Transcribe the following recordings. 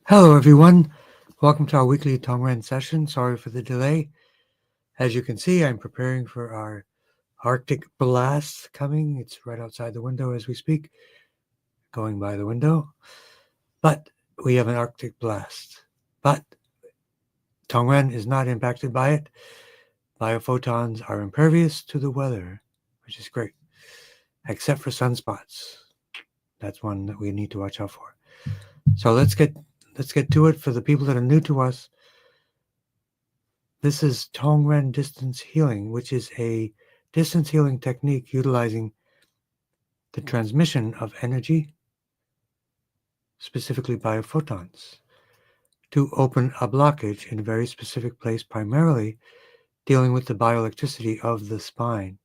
Hello, everyone. Welcome to our weekly Tongren session. Sorry for the delay. As you can see, I'm preparing for our Arctic blast coming. It's right outside the window as we speak, going by the window. But we have an Arctic blast. But Tongren is not impacted by it. Biophotons are impervious to the weather, which is great, except for sunspots. That's one that we need to watch out for. So let's get to it. For the people that are new to us, this is Tongren Distance Healing, which is a distance healing technique utilizing the transmission of energy, specifically biophotons, to open a blockage in a very specific place, primarily dealing with the bioelectricity of the spine.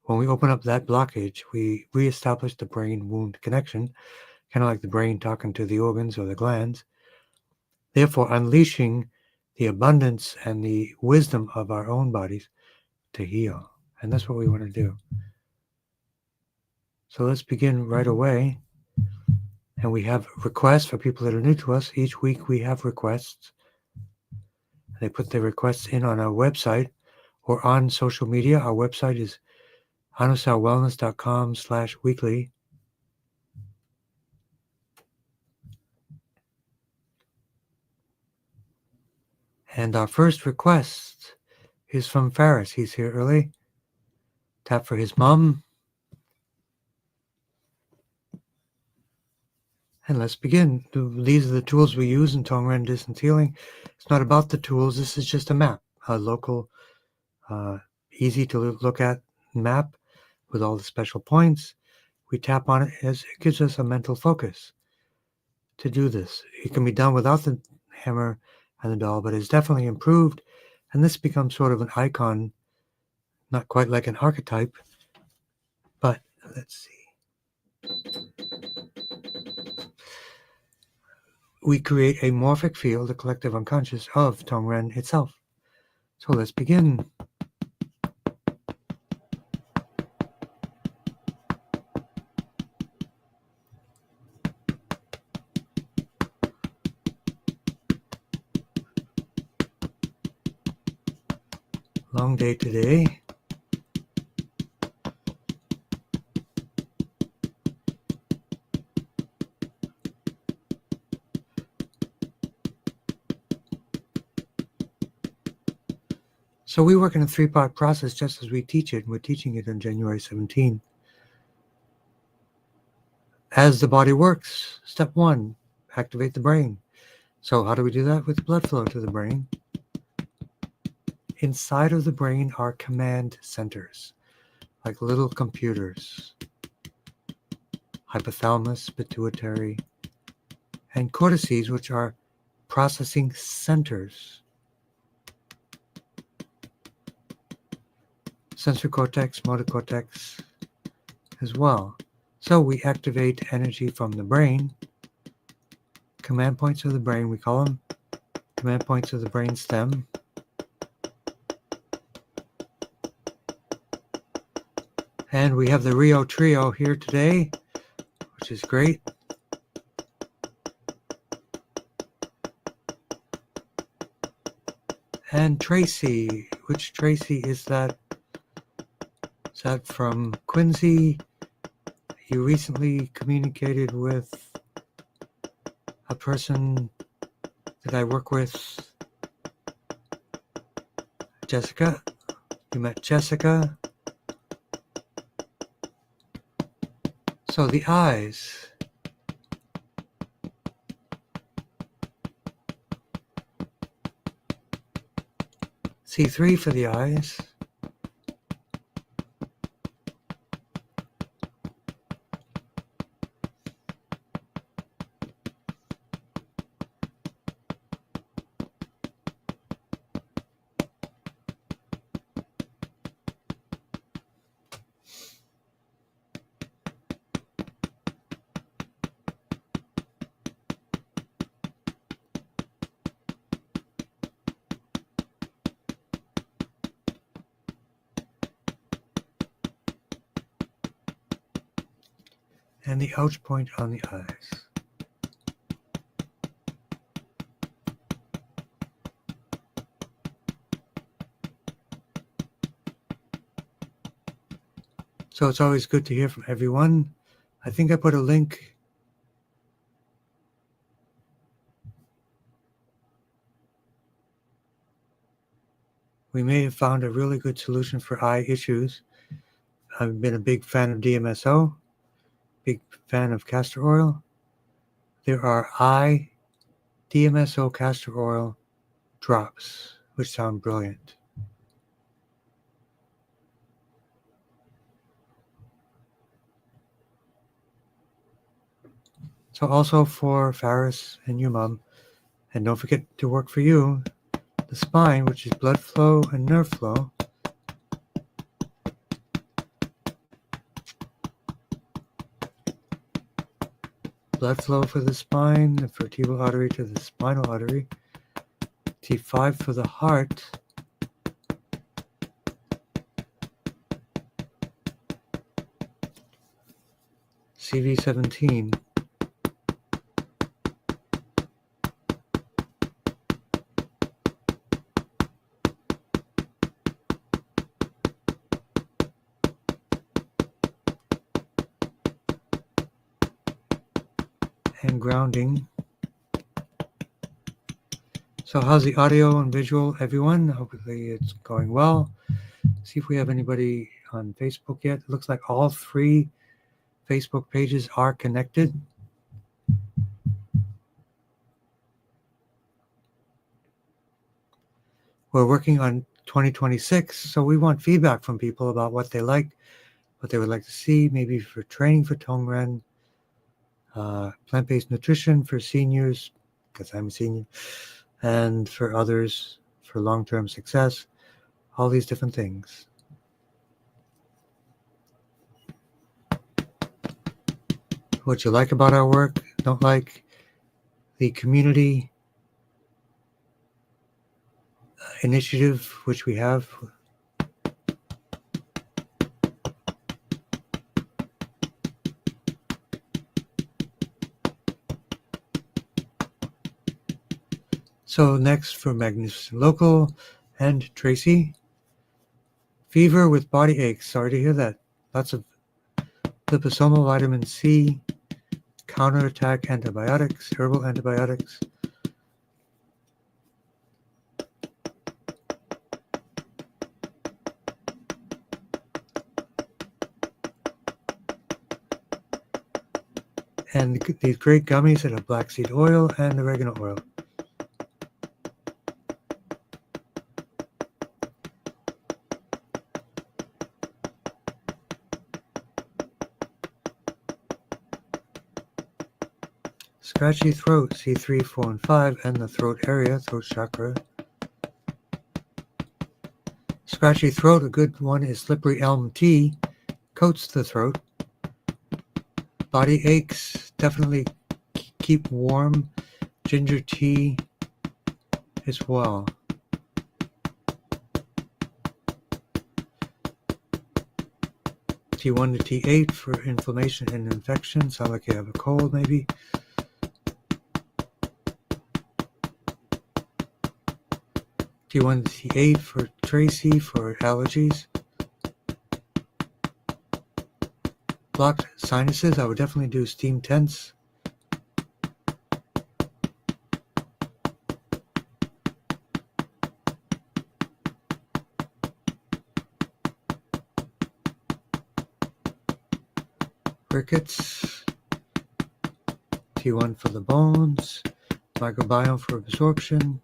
When we open up that blockage, we reestablish the brain-wound connection, kind of like the brain talking to the organs or the glands, therefore unleashing the abundance and the wisdom of our own bodies to heal. And that's what we want to do. So let's begin right away. And we have requests for people that are new to us. Each week we have requests. They put their requests in on our website or on social media. Our website is anusawellness.com/weekly. And our first request is from Faris. He's here early. Tap for his mom. And let's begin. These are the tools we use in Tongren Distance Healing. It's not about the tools. This is just a map, a local, easy to look at map with all the special points. We tap on it as it gives us a mental focus to do this. It can be done without the hammer and the doll, but it's definitely improved. And this becomes sort of an icon, not quite like an archetype, but let's see. We create a morphic field, the collective unconscious of Tongren itself. So let's begin. Long day today. So we work in a three-part process just as we teach it. We're teaching it on January 17. As the body works, step one, activate the brain. So how do we do that? With blood flow to the brain. Inside of the brain are command centers, like little computers. Hypothalamus, pituitary, and cortices, which are processing centers. Sensory cortex, motor cortex as well. So we activate energy from the brain. Command points of the brain, we call them. Command points of the brain stem. And we have the Rio Trio here today, which is great. And Tracy, which Tracy is that? Is that from Quincy? You recently communicated with a person that I work with, Jessica. You met Jessica. So the eyes. C3 for the eyes. And the ouch point on the eyes. So it's always good to hear from everyone. I think I put a link. We may have found a really good solution for eye issues. I've been a big fan of DMSO, big fan of castor oil. There are eye DMSO castor oil drops, which sound brilliant. So also for Faris and your mom, and don't forget to work for you, the spine, which is blood flow and nerve flow. Blood flow for the spine, the vertebral artery to the spinal artery. T5 for the heart. CV17. And grounding. So how's the audio and visual, everyone? Hopefully it's going well. See if we have anybody on Facebook yet. It looks like all 3 Facebook pages are connected. We're working on 2026, so we want feedback from people about what they like, what they would like to see, maybe for training for Tongren, plant-based nutrition for seniors, because I'm a senior, and for others for long-term success, all these different things. What you like about our work, don't like, the community initiative which we have. So next for Magnificent Local and Tracy. Fever with body aches. Sorry to hear that. Lots of liposomal vitamin C, counterattack antibiotics, herbal antibiotics. And these great gummies that have black seed oil and oregano oil. Scratchy throat, C3, 4, and 5, and the throat area, throat chakra. Scratchy throat, a good one is slippery elm tea, coats the throat. Body aches, definitely keep warm, ginger tea as well. T1 to T8 for inflammation and infection. Sound like you have a cold maybe. T1 to T8 for Tracy for allergies. Blocked sinuses, I would definitely do steam tents. Rickets. T1 for the bones. Microbiome for absorption.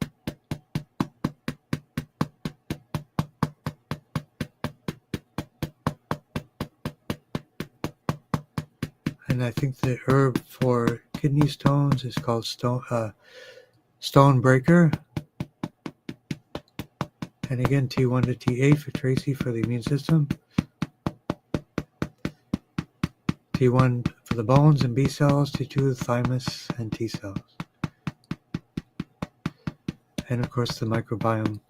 And I think the herb for kidney stones is called stone breaker. And again, T1 to T8 for Tracy for the immune system. T1 for the bones and B cells, T2 the thymus and T cells. And of course the microbiome.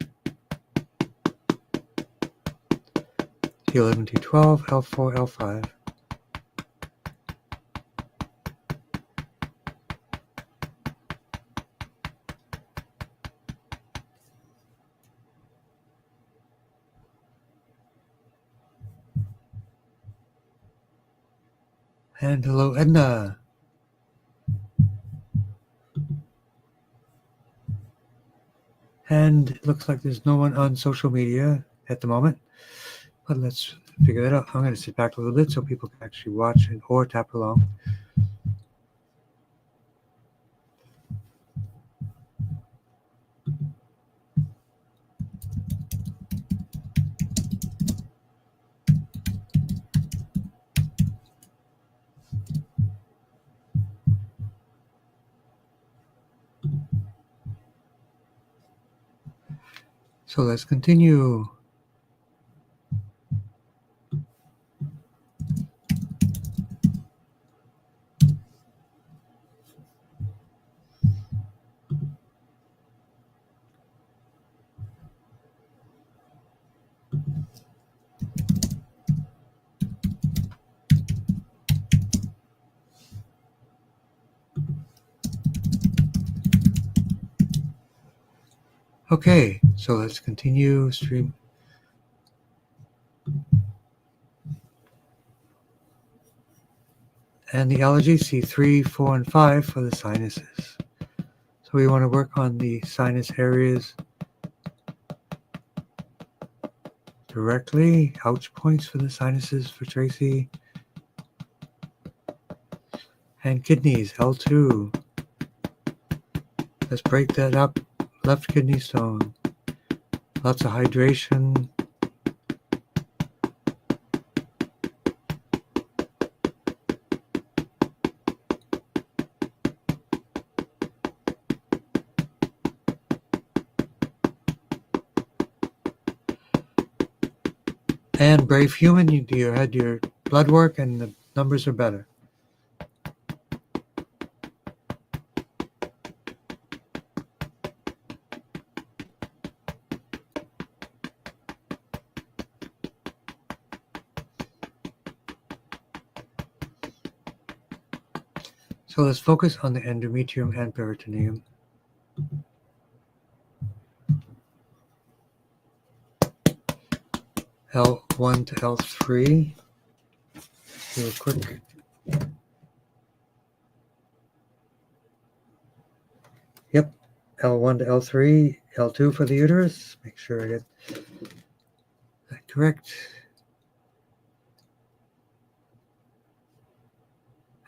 T11, T12, L4, L5. And hello, Edna. And it looks like there's no one on social media at the moment. But let's figure that out. I'm going to sit back a little bit so people can actually watch it or tap along. So let's continue. Okay, so let's continue stream. And the allergy C3, 4, and 5 for the sinuses. So we want to work on the sinus areas directly. Ouch points for the sinuses for Tracy. And kidneys, L2. Let's break that up. Left kidney stone. Lots of hydration. And brave human, you had your blood work and the numbers are better. So let's focus on the endometrium and peritoneum. L1 to L3. Do a quick. Yep, L1 to L3, L2 for the uterus. Make sure I get that correct.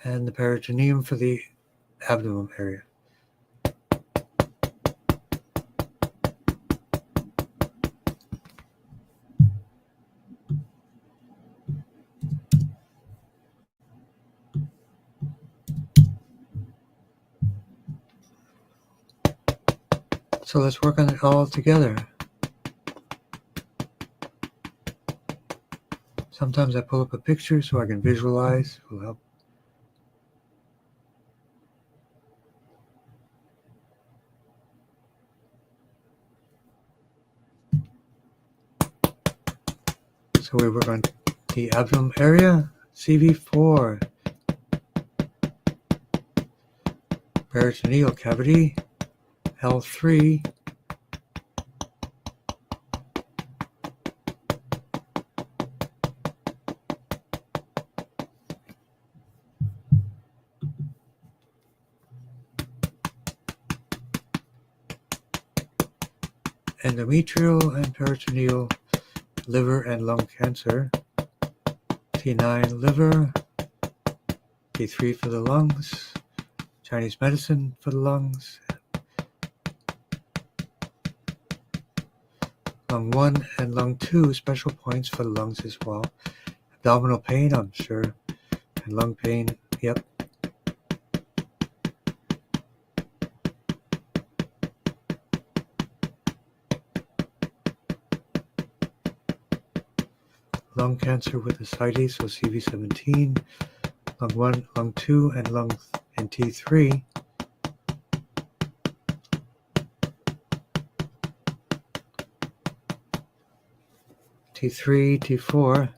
And the peritoneum for the abdomen area. So let's work on it all together. Sometimes I pull up a picture so I can visualize. It will help. So we work on the abdomen area, CV4, peritoneal cavity, L3, endometrial and peritoneal, liver and lung cancer, T9 liver, T3 for the lungs, Chinese medicine for the lungs, lung 1 and lung 2 special points for the lungs as well. Abdominal pain, I'm sure, and lung pain, yep. Lung cancer with ascites, so CV17, lung 1, lung 2, and lung and T3. T3, T4.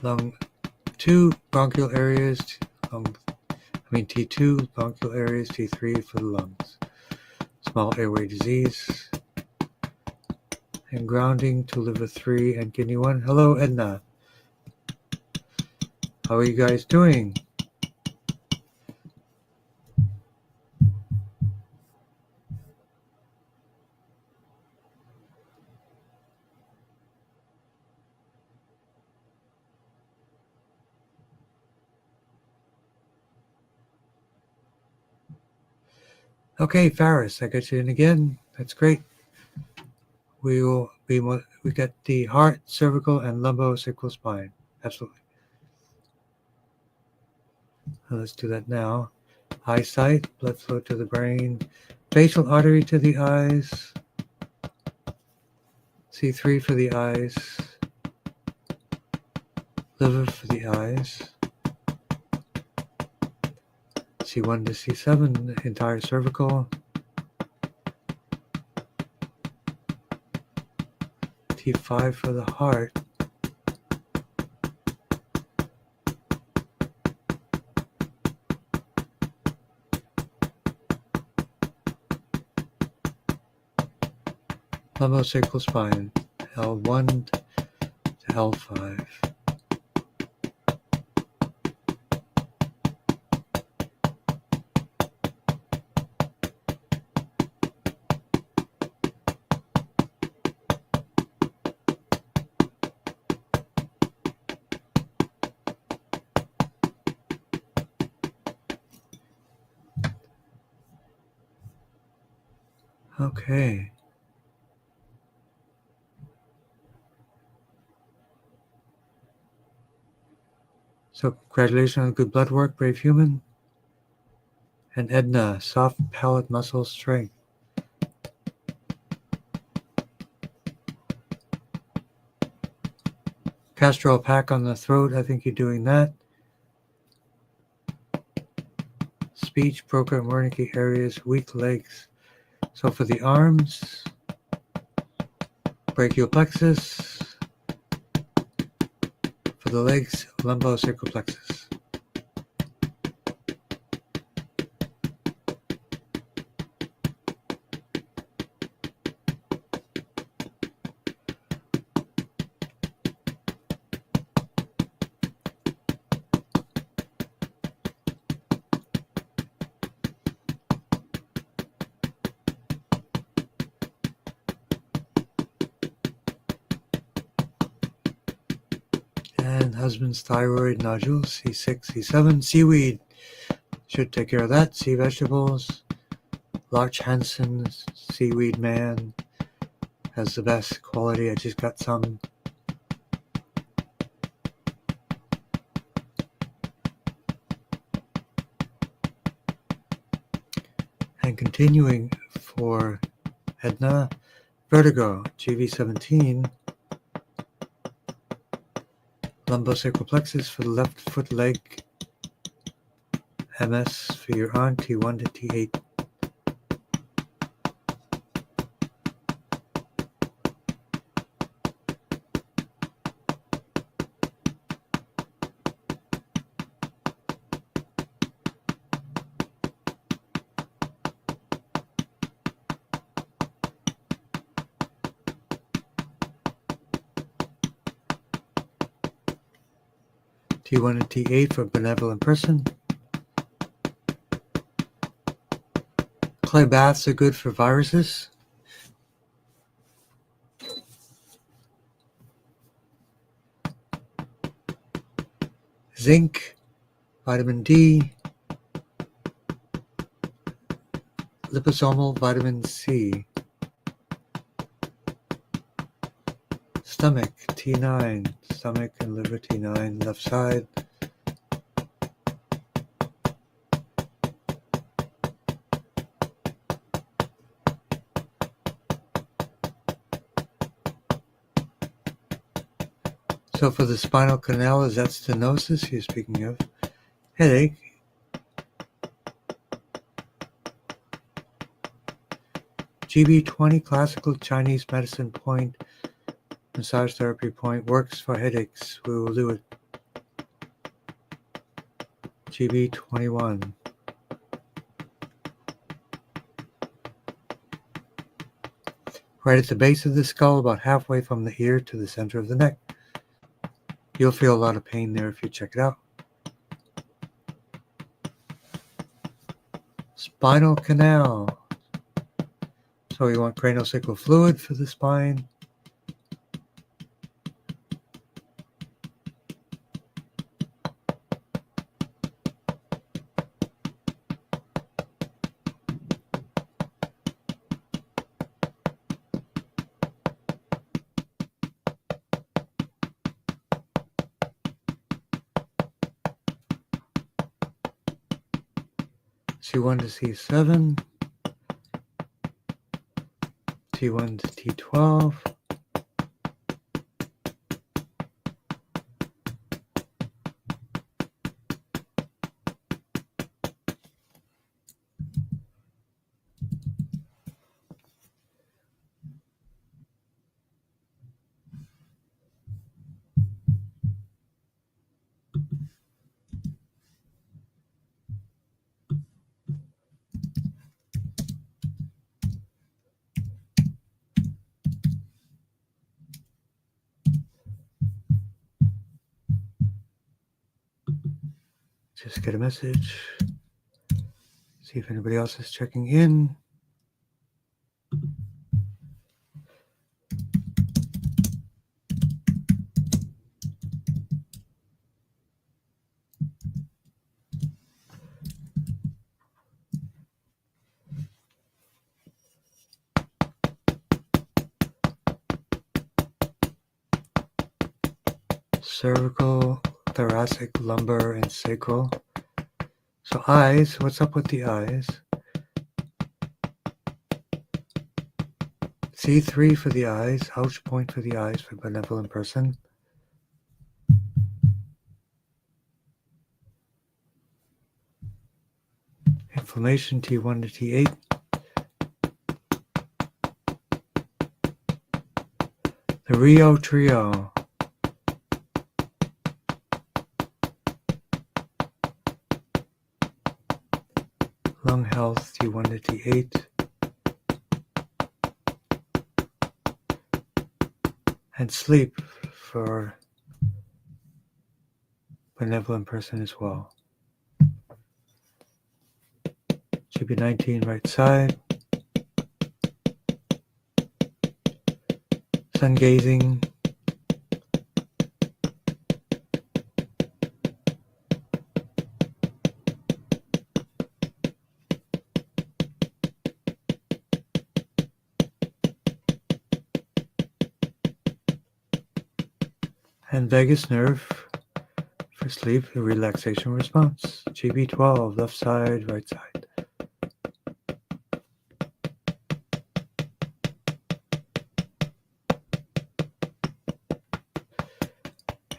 Lung 2 bronchial areas, T2 bronchial areas, T3 for the lungs. Small airway disease. And grounding to liver 3 and kidney 1. Hello, Edna. How are you guys doing? Okay, Faris, I got you in again. That's great. We got the heart, cervical, and lumbosacral spine. Absolutely. Let's do that now. Eyesight, blood flow to the brain, facial artery to the eyes, C3 for the eyes, liver for the eyes, C1 to C7, entire cervical, T5 for the heart, lumbosacral spine, L1 to L5. Okay. So congratulations on good blood work, brave human. And Edna, soft palate muscle strength. Castrol pack on the throat, I think you're doing that. Speech, broca, and Wernicke areas, weak legs. So for the arms, brachial plexus. For the legs, lumbosacral plexus. And husband's thyroid nodules, C6, C7. Seaweed should take care of that. Sea vegetables. Larch Hansen, seaweed man, has the best quality. I just got some. And continuing for Edna, vertigo, GV17, lumbosacral plexus for the left foot leg, MS for your aunt, T1 to T8. T1 and T8 for benevolent person. Clay baths are good for viruses. Zinc, vitamin D, liposomal vitamin C. Stomach, T9, stomach and liver T9, left side. So for the spinal canal, is that stenosis you're speaking of? Headache. GB20 classical Chinese medicine point, massage therapy point, works for headaches. We will do it GB 21. Right at the base of the skull, about halfway from the ear to the center of the neck. You'll feel a lot of pain there if you check it out. Spinal canal. So you want craniosacral fluid for the spine. C1 to C7, T1 to T12, just get a message. See if anybody else is checking in. Cervical, thoracic, lumbar, and sacral. So eyes, what's up with the eyes? C3 for the eyes, ouch point for the eyes for benevolent person. Inflammation T1 to T8. The Rio Trio. Lung health T1 to T8. And sleep for benevolent person as well. GB19 right side. Sun gazing. And vagus nerve for sleep, the relaxation response. GB12, left side, right side.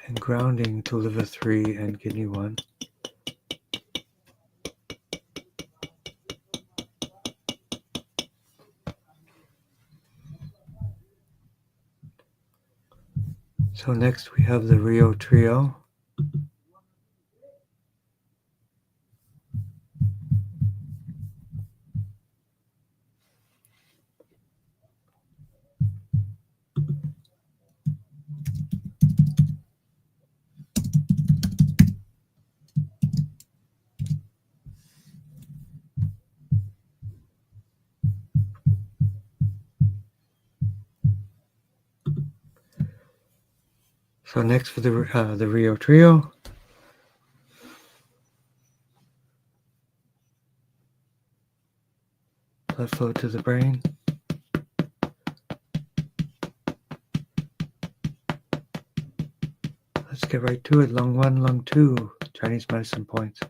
And grounding to liver 3 and kidney 1. So next we have the Rio Trio. So next for the Rio Trio. Blood flow to the brain. Let's get right to it. Lung 1, lung 2, Chinese medicine points.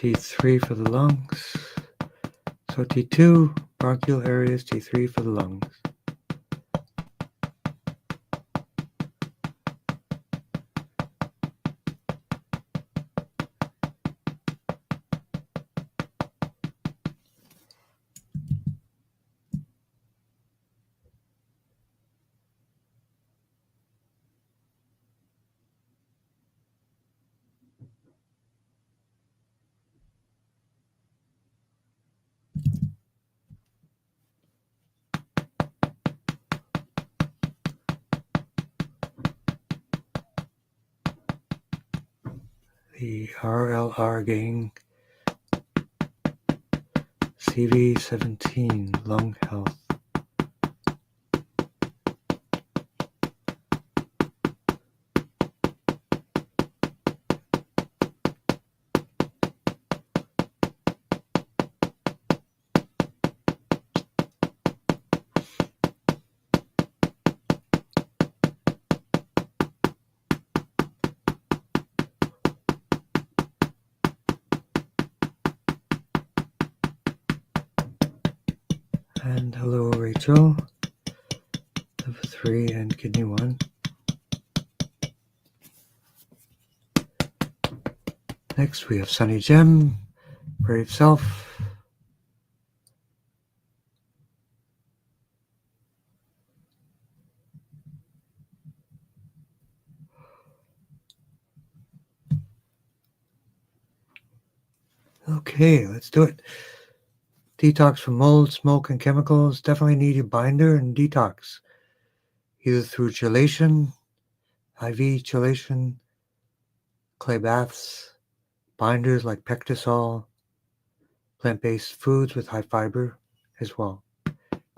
T3 for the lungs. So T2, bronchial areas, T3 for the lungs. The RLR gang, CV17, lung health. And hello, Rachel. Liver 3 and kidney 1. Next we have Sunny Gem, Brave Self. Okay, let's do it. Detox from mold, smoke, and chemicals. Definitely need a binder and detox, either through chelation, IV chelation, clay baths, binders like Pectisol, plant-based foods with high fiber as well.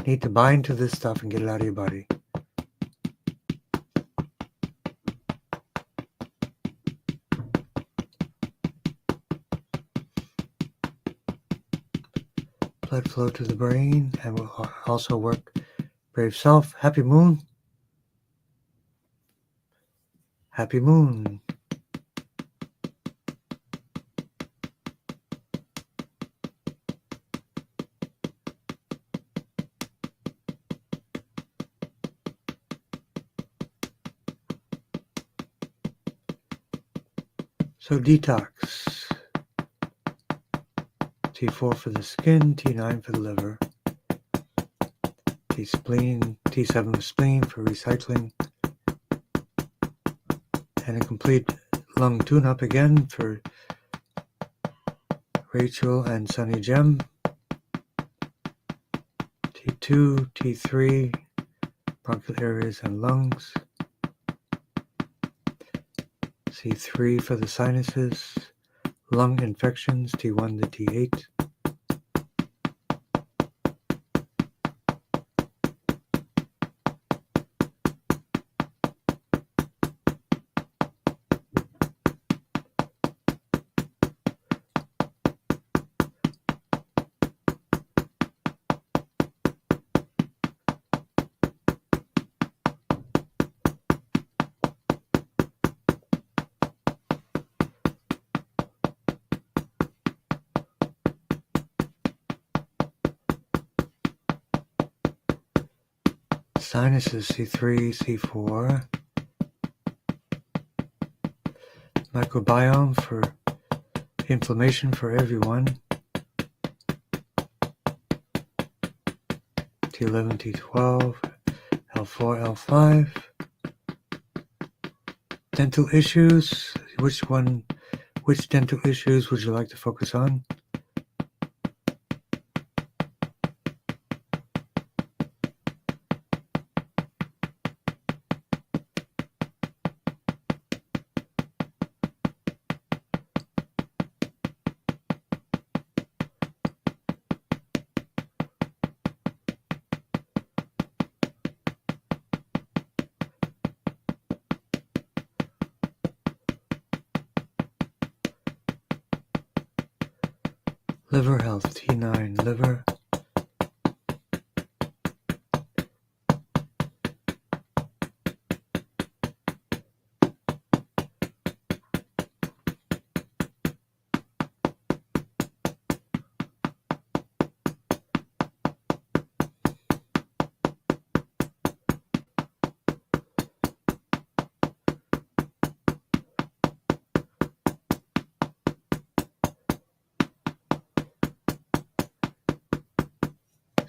Need to bind to this stuff and get it out of your body. Blood flow to the brain and will also work. Brave Self, Happy Moon. Happy Moon. So detox. T4 for the skin, T9 for the liver, T7 spleen for recycling, and a complete lung tune-up again for Rachel and Sunny Gem. T2, T3, bronchial areas and lungs. C3 for the sinuses, lung infections, T1 to T8. Sinuses, C3, C4. Microbiome for inflammation for everyone. T11, T12, L4, L5. Dental issues. Which dental issues would you like to focus on? Liver health, T9, liver.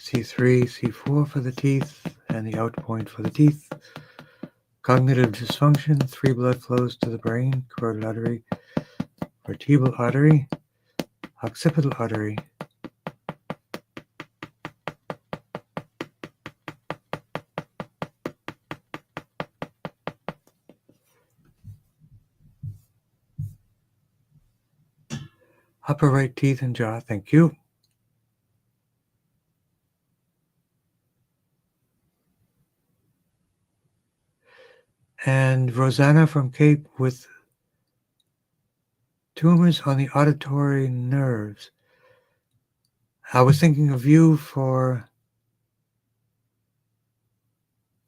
C3, C4 for the teeth, and the out point for the teeth. Cognitive dysfunction, 3 blood flows to the brain, carotid artery, vertebral artery, occipital artery. Upper right teeth and jaw, thank you. And Rosanna from Cape with tumors on the auditory nerves. I was thinking of you for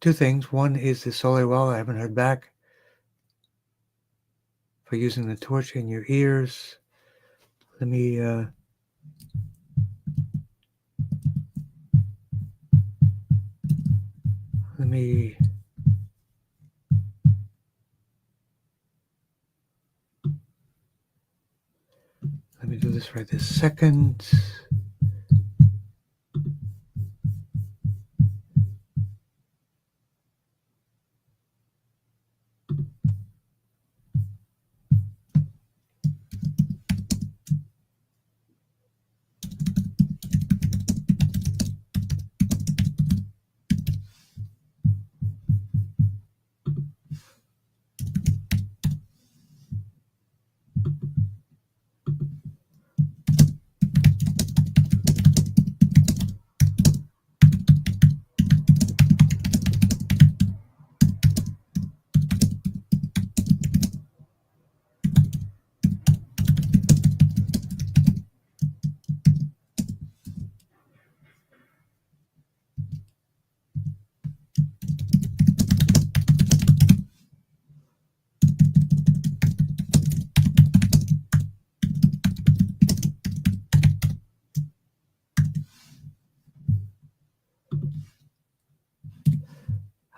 2 things. One is the Sole Well. I haven't heard back for using the torch in your ears. Let me do this right this second.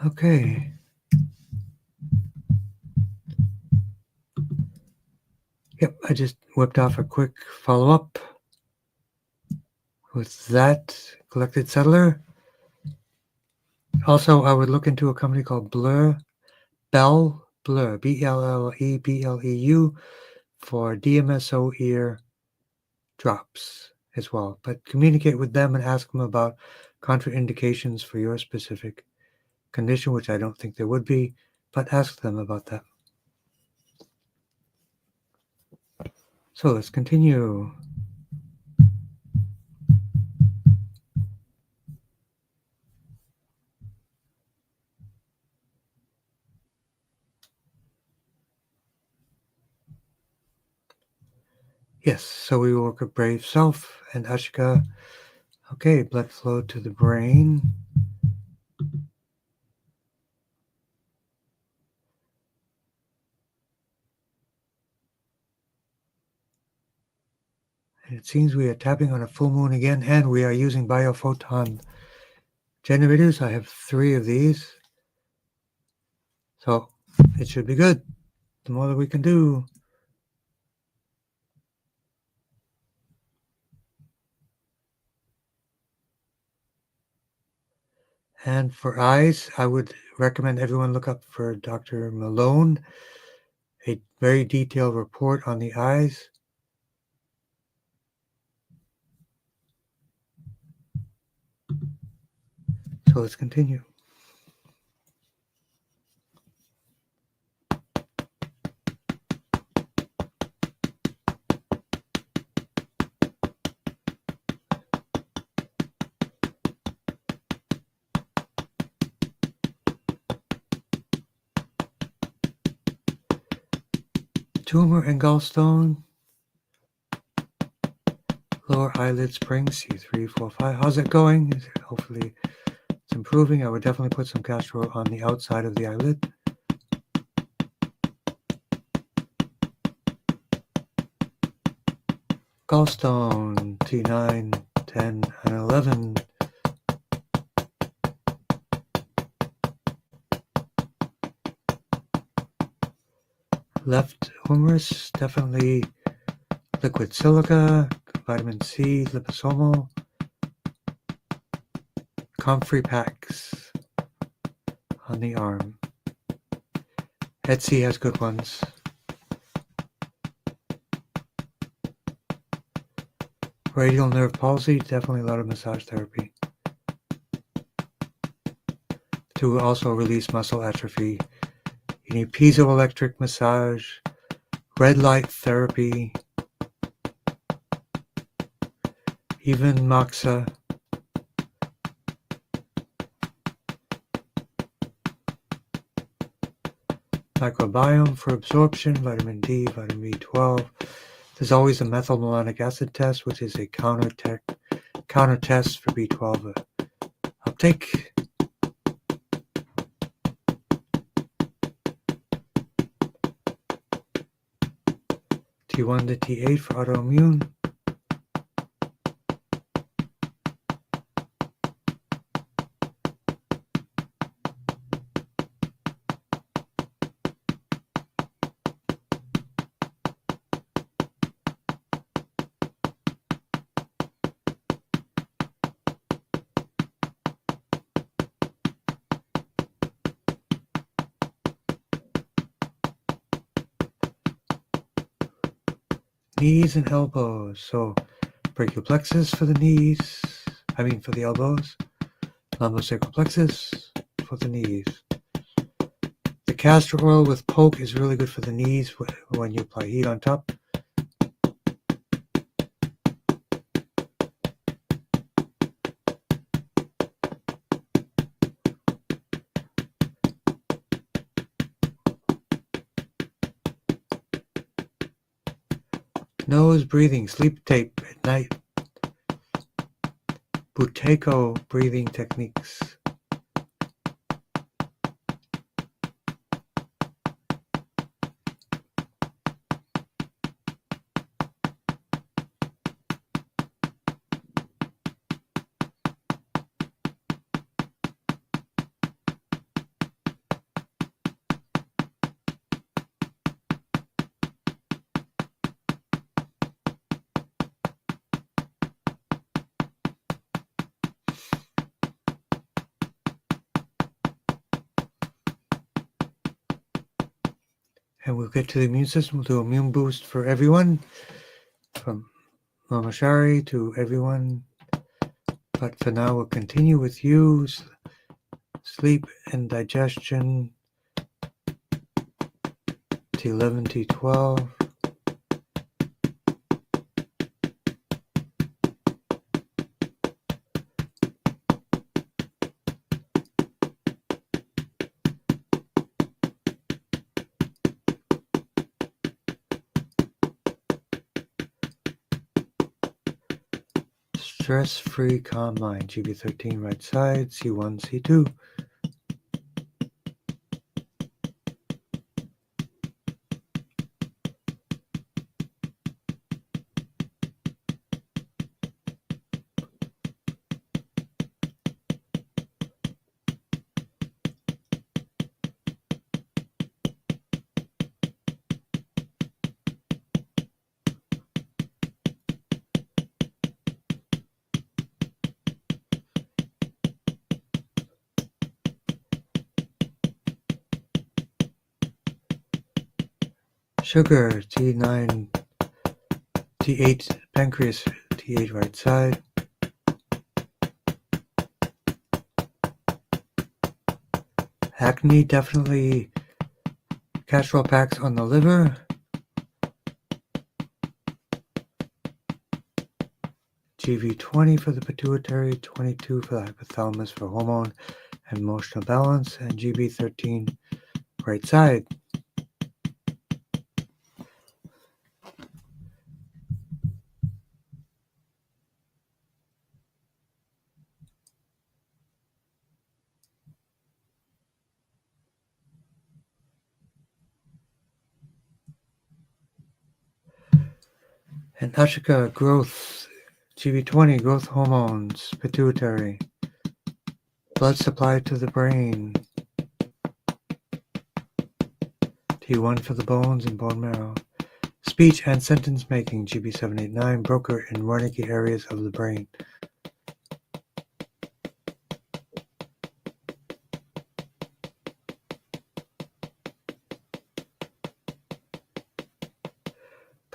Okay. Yep, I just whipped off a quick follow-up with that collected settler. Also, I would look into a company called Blur, B-L-L-E-B-L-E-U, for DMSO ear drops as well. But communicate with them and ask them about contraindications for your specific condition, which I don't think there would be, but ask them about that. So let's continue. Yes, so we will work with Brave Self and Ashika. Okay, blood flow to the brain. And it seems we are tapping on a full moon again, and we are using biophoton generators. I have 3 of these. So it should be good. The more that we can do. And for eyes, I would recommend everyone look up for Dr. Malone, a very detailed report on the eyes. So let's continue. Tumor and gallstone. Lower eyelid spring, C3, 4, 5. How's it going? Hopefully it's improving. I would definitely put some castor oil on the outside of the eyelid. Gallstone, T9, 10, and 11. Left humerus, definitely liquid silica, vitamin C, liposomal. comfrey packs on the arm. Etsy has good ones. Radial nerve palsy, definitely a lot of massage therapy. To also release muscle atrophy, you need piezoelectric massage, red light therapy, even moxa. Microbiome for absorption, vitamin D, vitamin B12. There's always a methylmalonic acid test, which is a counter test for B12 uptake. T1 to T8 for autoimmune. Knees and elbows. So brachial plexus for the knees. For the elbows. Lumbosacral plexus for the knees. The castor oil with poke is really good for the knees when you apply heat on top. Nose breathing, sleep tape at night. Buteyko breathing techniques. And we'll get to the immune system. We'll do immune boost for everyone, from Mama Shari to everyone. But for now, we'll continue with you. Sleep and digestion, T11, T12. Stress-free, calm mind, GB13 right side, C1, C2. Sugar, T9, T8, pancreas, T8 right side. Acne, definitely castor packs on the liver. GV20 for the pituitary, 22 for the hypothalamus for hormone and emotional balance, and GB13 right side. And Ashika, growth, GV20, growth hormones, pituitary, blood supply to the brain, T1 for the bones and bone marrow, speech and sentence making, GB789, broker in Wernicke areas of the brain.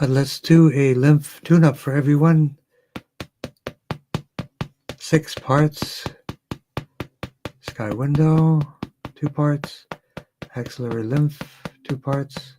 But let's do a lymph tune-up for everyone. 6 parts. Sky window, 2 parts. Axillary lymph, 2 parts.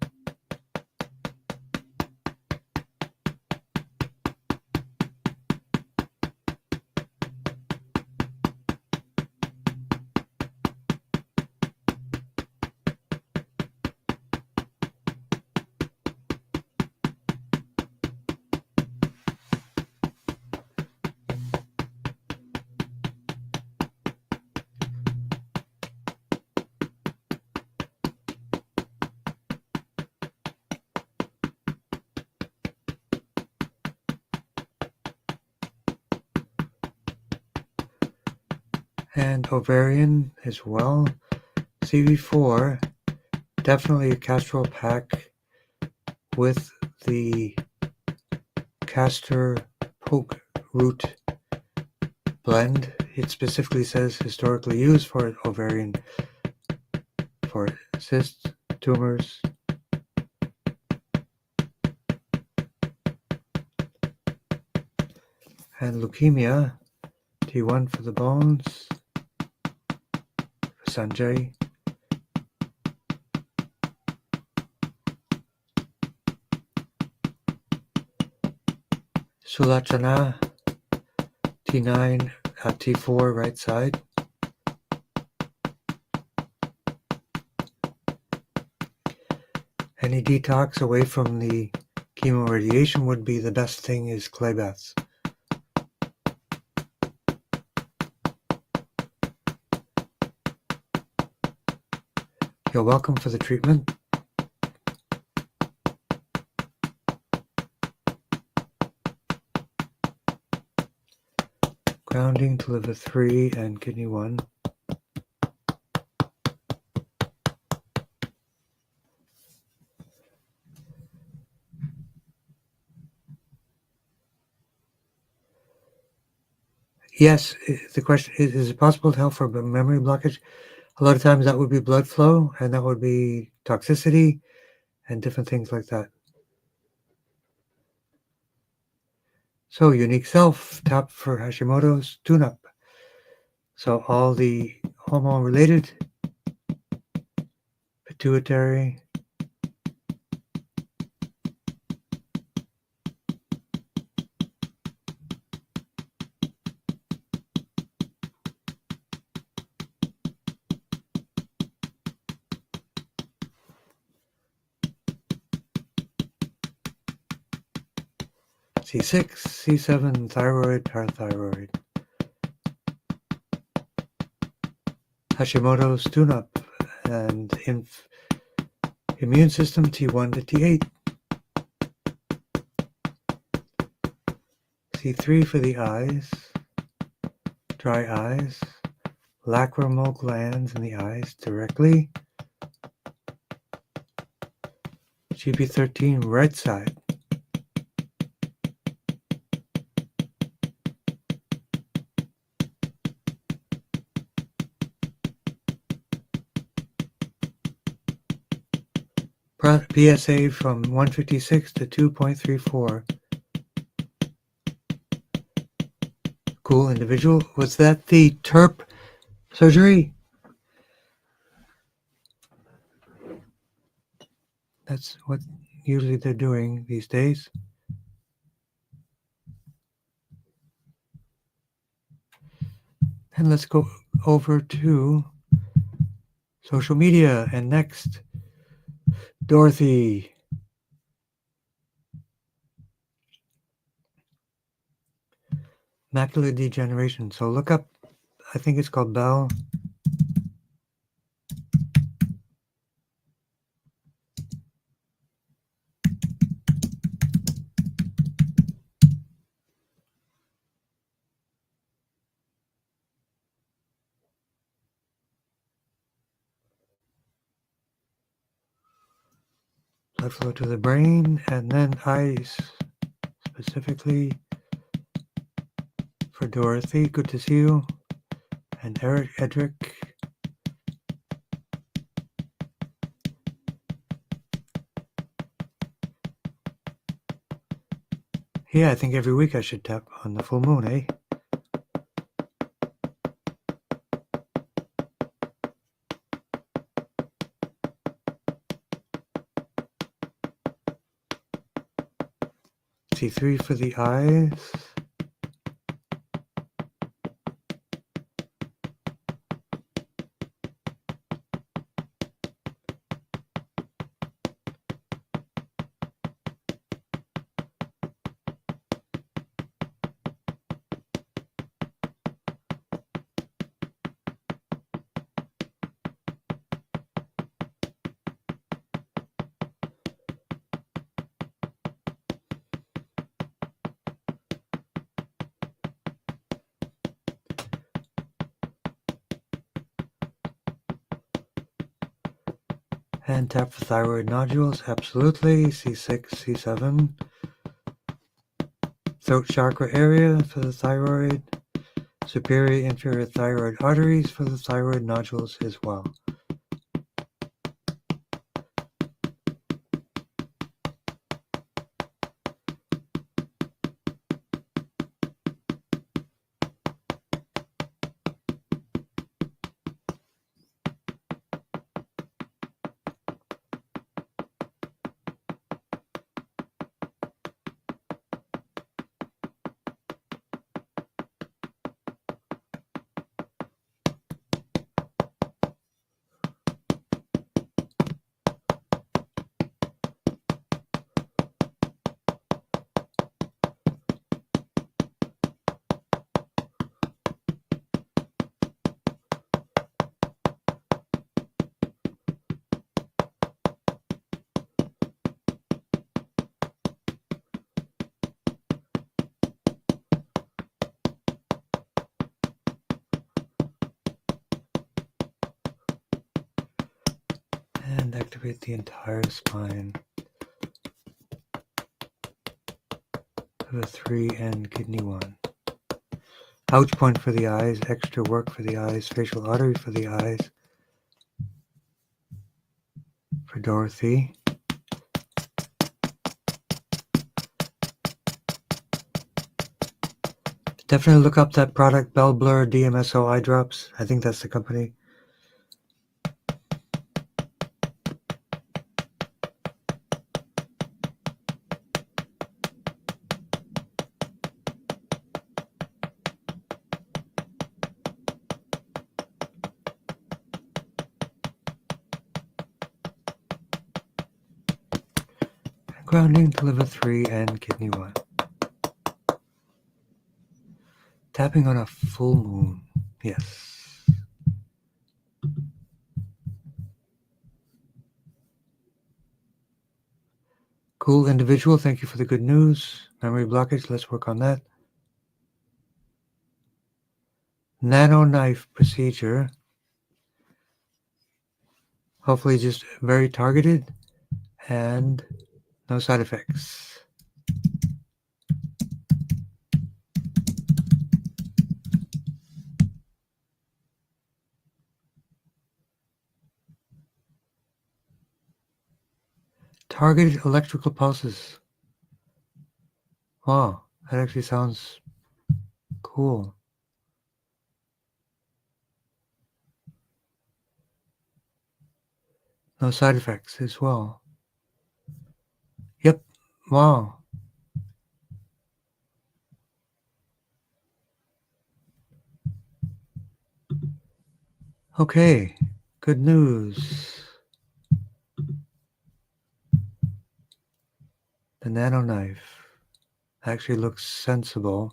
And ovarian as well. CV4, definitely a castor pack with the castor poke root blend. It specifically says historically used for ovarian, for cysts, tumors. And leukemia, T1 for the bones, for Sanjay. Sulachana, T9 at T4 right side. Any detox away from the chemo radiation would be the best thing, is clay baths. You're welcome for the treatment. Grounding to liver 3 and kidney 1. Yes, the question is it possible to help for a memory blockage? A lot of times that would be blood flow, and that would be toxicity and different things like that. So unique self, tap for Hashimoto's tune-up. So all the hormone-related, pituitary, C6, C7, thyroid, parathyroid. Hashimoto's tune-up and immune system T1 to T8. C3 for the eyes, dry eyes, lacrimal glands in the eyes directly. GP13 right side. PSA from 156 to 2.34. Cool individual. Was that the TERP surgery? That's what usually they're doing these days. And let's go over to social media. And next, Dorothy. Macular degeneration. So look up, I think it's called Bell. Blood flow to the brain, and then eyes, specifically for Dorothy. Good to see you. And Edric. Yeah, I think every week I should tap on the full moon, eh? T3 for the eyes. And tap for thyroid nodules, absolutely. C6, C7. Throat chakra area for the thyroid. Superior inferior thyroid arteries for the thyroid nodules as well. And activate the entire spine. The 3 and kidney 1. Ouch point for the eyes, extra work for the eyes, facial artery for the eyes. For Dorothy. Definitely look up that product, Bell Blur DMSO eye drops. I think that's the company. Grounding to liver 3 and kidney 1. Tapping on a full moon. Yes. Cool individual. Thank you for the good news. Memory blockage. Let's work on that. Nano knife procedure. Hopefully just very targeted and no side effects. Targeted electrical pulses. Wow, that actually sounds cool. No side effects as well. Yep. Wow. Okay. Good news. The nano knife actually looks sensible.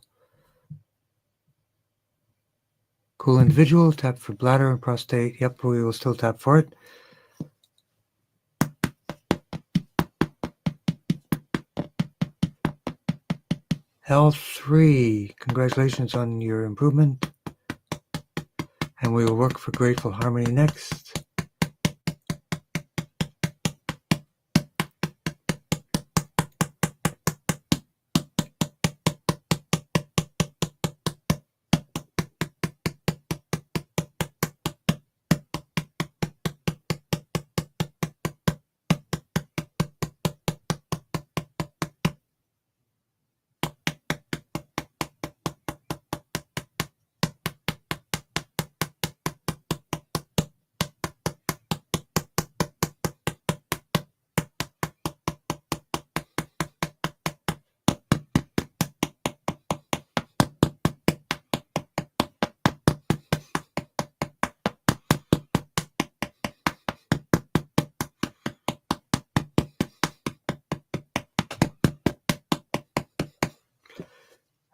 Cool individual. Tap for bladder and prostate. Yep, we will still tap for it. L3, congratulations on your improvement. And we will work for Grateful Harmony next.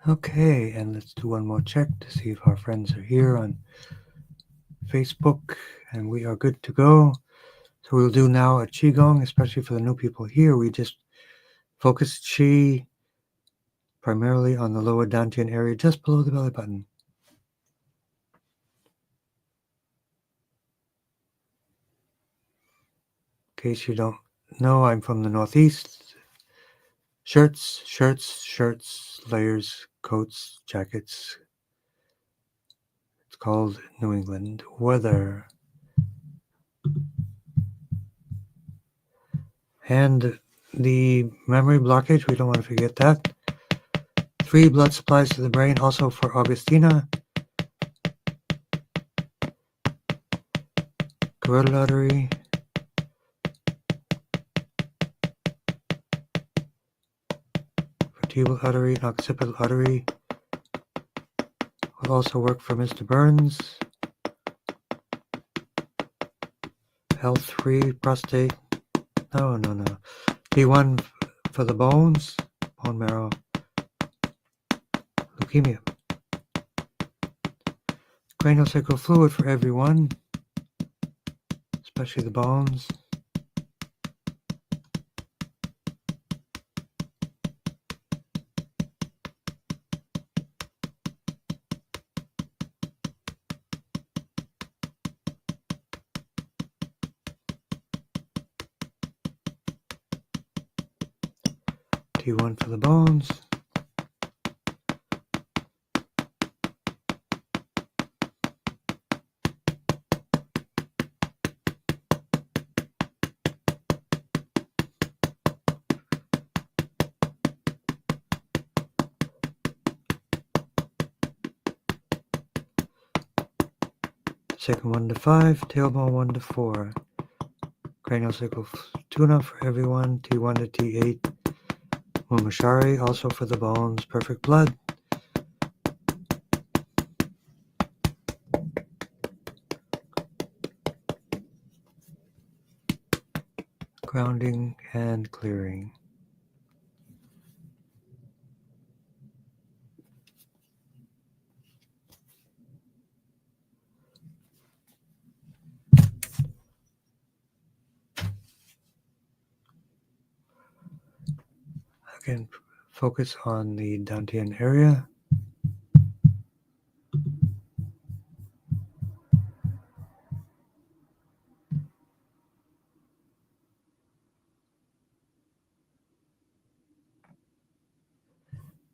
Okay, and let's do one more check to see if our friends are here on Facebook, and we are good to go. So we'll do now a Qigong, especially for the new people here. We just focus Qi primarily on the lower Dantian area just below the belly button. In case you don't know, I'm from the Northeast. Shirts, layers, coats, jackets. It's called New England weather. And the memory blockage, we don't want to forget that. 3 blood supplies to the brain, also for Augustina. Carotid artery. Vertebral artery, occipital artery. Will also work for Mr. Burns. L3, prostate. No. T1 for the bones, bone marrow. Leukemia. Craniosacral fluid for everyone, especially the bones. T1 for the bones. Second 1 to 5, tailbone 1 to 4. Craniosacral tuna for everyone, T1 to T8. Mumashari, also for the bones, perfect blood. Grounding and clearing. Again, focus on the Dantian area.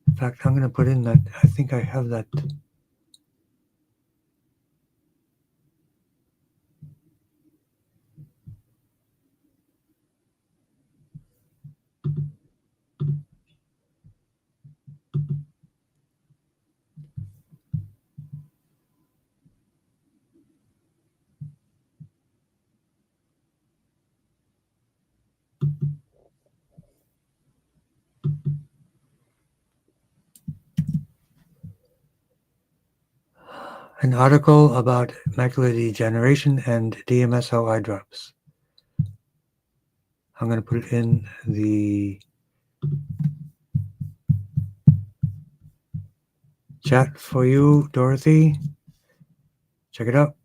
In fact, I'm going to put in that, I think I have that. An article about macular degeneration and DMSO eye drops. I'm going to put it in the chat for you, Dorothy. Check it out.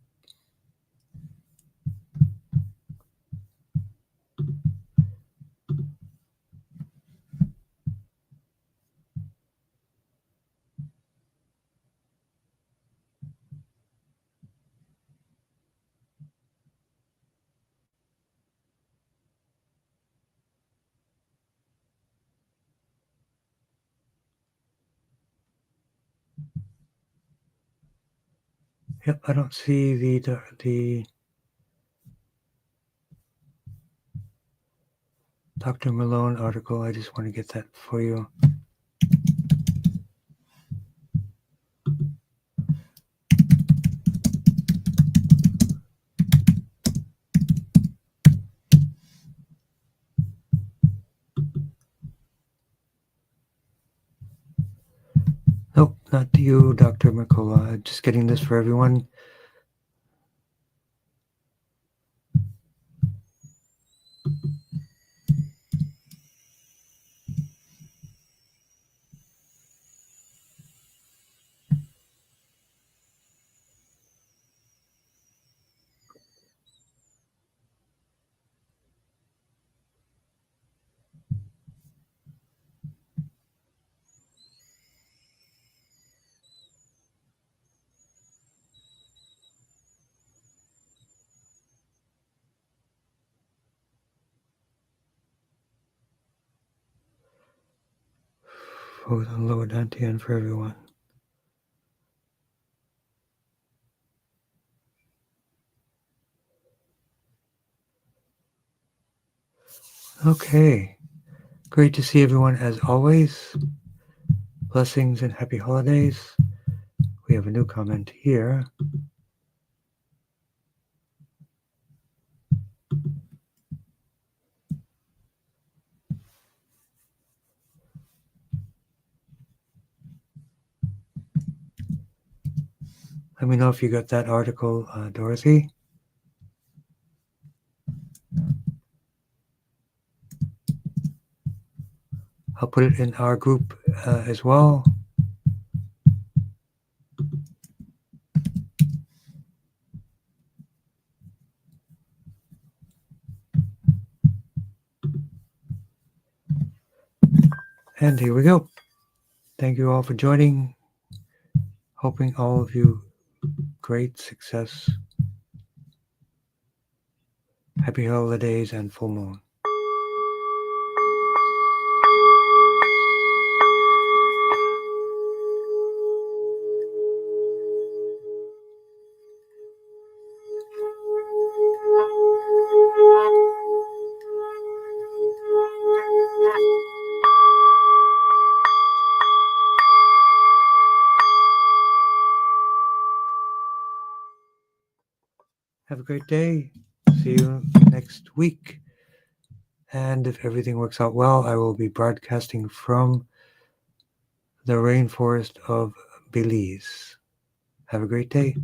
Yep, I don't see the Dr. Malone article. I just want to get that for you. Nope, not to you, Dr. Mercola. Just getting this for everyone. both on lower dantian for everyone. Okay, great to see everyone as always. Blessings and happy holidays. We have a new comment here. Let me know if you got that article, Dorothy. I'll put it in our group as well. And here we go. Thank you all for joining. Hoping all of you great success. Happy holidays and full moon. Have a great day. See you next week. And if everything works out well, I will be broadcasting from the rainforest of Belize. Have a great day.